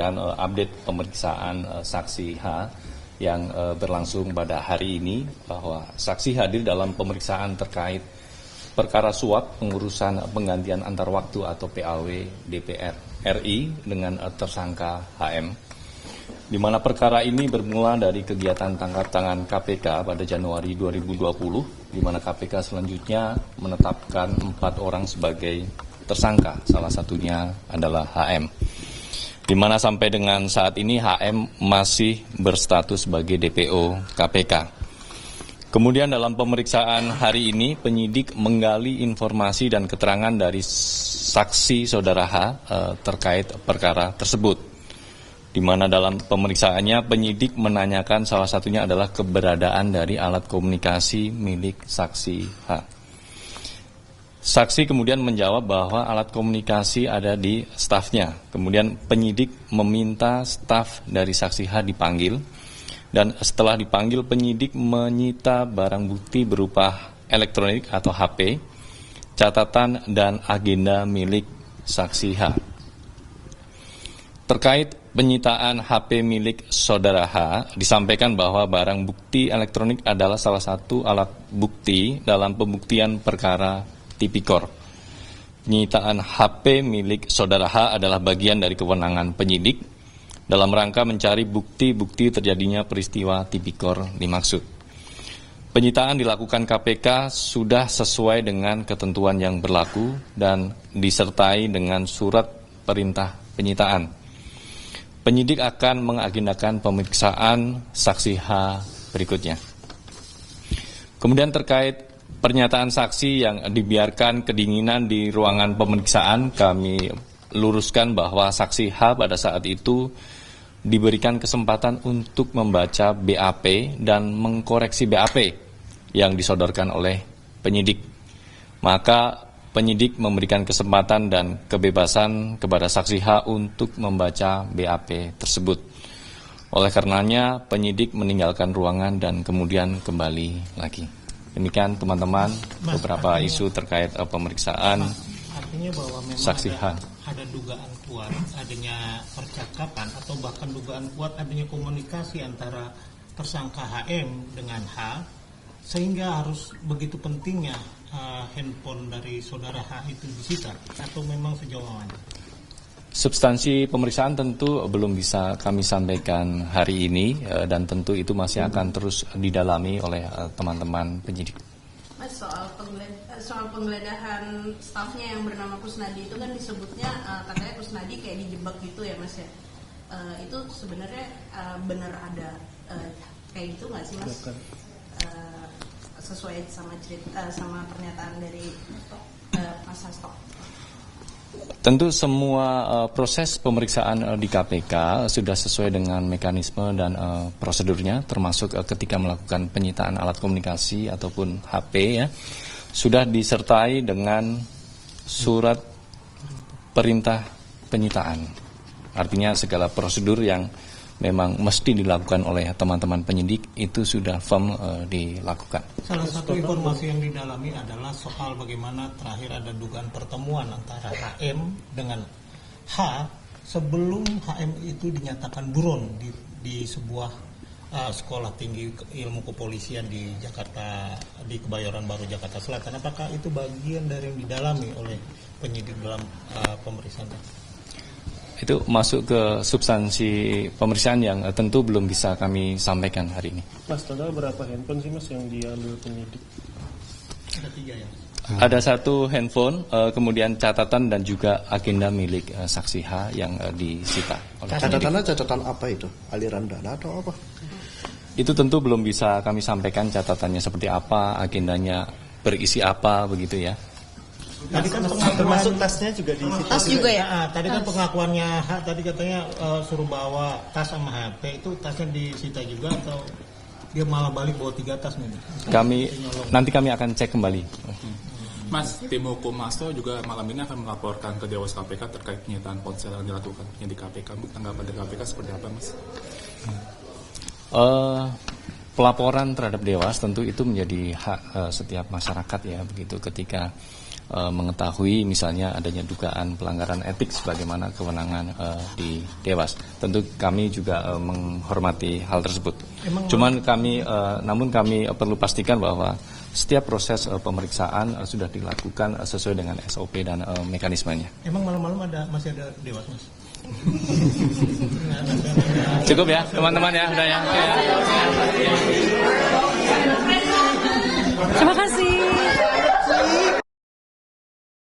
dan update pemeriksaan saksi H yang berlangsung pada hari ini, bahwa saksi hadir dalam pemeriksaan terkait perkara suap pengurusan penggantian antar waktu atau PAW DPR RI dengan tersangka HM, di mana perkara ini bermula dari kegiatan tangkap tangan KPK pada Januari 2020, di mana KPK selanjutnya menetapkan 4 orang sebagai tersangka, salah satunya adalah HM. Di mana sampai dengan saat ini HM masih berstatus sebagai DPO KPK. Kemudian dalam pemeriksaan hari ini, penyidik menggali informasi dan keterangan dari saksi saudara H terkait perkara tersebut. Di mana dalam pemeriksaannya penyidik menanyakan salah satunya adalah keberadaan dari alat komunikasi milik saksi H. Saksi kemudian menjawab bahwa alat komunikasi ada di stafnya. Kemudian penyidik meminta staf dari saksi H dipanggil, dan setelah dipanggil penyidik menyita barang bukti berupa elektronik atau HP, catatan dan agenda milik saksi H. Terkait penyitaan HP milik saudara H, disampaikan bahwa barang bukti elektronik adalah salah satu alat bukti dalam pembuktian perkara tipikor. Penyitaan HP milik saudara H adalah bagian dari kewenangan penyidik dalam rangka mencari bukti-bukti terjadinya peristiwa tipikor dimaksud. Penyitaan dilakukan KPK sudah sesuai dengan ketentuan yang berlaku dan disertai dengan surat perintah penyitaan. Penyidik akan mengagendakan pemeriksaan saksi H berikutnya. Kemudian terkait pernyataan saksi yang dibiarkan kedinginan di ruangan pemeriksaan, kami luruskan bahwa saksi H pada saat itu diberikan kesempatan untuk membaca BAP dan mengkoreksi BAP yang disodorkan oleh penyidik. Maka penyidik memberikan kesempatan dan kebebasan kepada saksi H untuk membaca BAP tersebut. Oleh karenanya penyidik meninggalkan ruangan dan kemudian kembali lagi. Demikian teman-teman beberapa isu terkait pemeriksaan saksi H. Ada dugaan kuat adanya percakapan atau bahkan dugaan kuat adanya komunikasi antara tersangka HM dengan H, sehingga harus begitu pentingnya handphone dari saudara H itu disita, atau memang sejauh mana? Substansi pemeriksaan tentu belum bisa kami sampaikan hari ini, dan tentu itu masih akan terus didalami oleh teman-teman penyidik. Mas, soal penggeledahan stafnya yang bernama Kusnadi itu kan disebutnya katanya Kusnadi kayak dijebak gitu ya Mas ya. Itu sebenarnya benar ada kayak gitu nggak sih Mas? Sesuai sama cerita sama pernyataan dari Mas Hasto. Tentu semua proses pemeriksaan di KPK sudah sesuai dengan mekanisme dan prosedurnya, termasuk ketika melakukan penyitaan alat komunikasi ataupun HP ya, sudah disertai dengan surat perintah penyitaan. Artinya segala prosedur yang memang mesti dilakukan oleh teman-teman penyidik itu sudah firm dilakukan. Salah satu informasi yang didalami adalah soal bagaimana terakhir ada dugaan pertemuan antara HM dengan H sebelum HM itu dinyatakan buron di sebuah sekolah tinggi ilmu kepolisian di Jakarta, di Kebayoran Baru, Jakarta Selatan. Apakah itu bagian dari yang didalami oleh penyidik dalam pemeriksaan? Itu masuk ke substansi pemeriksaan yang tentu belum bisa kami sampaikan hari ini. Mas, total berapa handphone sih Mas yang diambil penyidik? Ada 3 ya? Ada 1 handphone, kemudian catatan dan juga agenda milik saksi H yang disita. Catatannya catatan apa itu? Aliran dana atau apa? Itu tentu belum bisa kami sampaikan catatannya seperti apa, agendanya berisi apa, begitu ya. Tadi kan termasuk tasnya juga disita. Tas juga ya? Tadi kan pengakuannya tadi katanya suruh bawa tas sama HP, itu tasnya disita juga atau dia malah balik bawa 3 tas nih? Nanti kami akan cek kembali. Mas, tim hukum Hasto juga malam ini akan melaporkan ke Dewas KPK terkait penyitaan ponsel yang dilakukan di KPK. Tanggapan dari KPK seperti apa, Mas? Pelaporan terhadap Dewas tentu itu menjadi hak setiap masyarakat ya, begitu ketika mengetahui misalnya adanya dugaan pelanggaran etik sebagaimana kewenangan di Dewas. Tentu kami juga menghormati hal tersebut. Namun kami perlu pastikan bahwa setiap proses pemeriksaan sudah dilakukan sesuai dengan SOP dan mekanismenya. Emang malam-malam masih ada Dewas, Mas? Cukup ya teman-teman ya, udah ya. Oke, ya.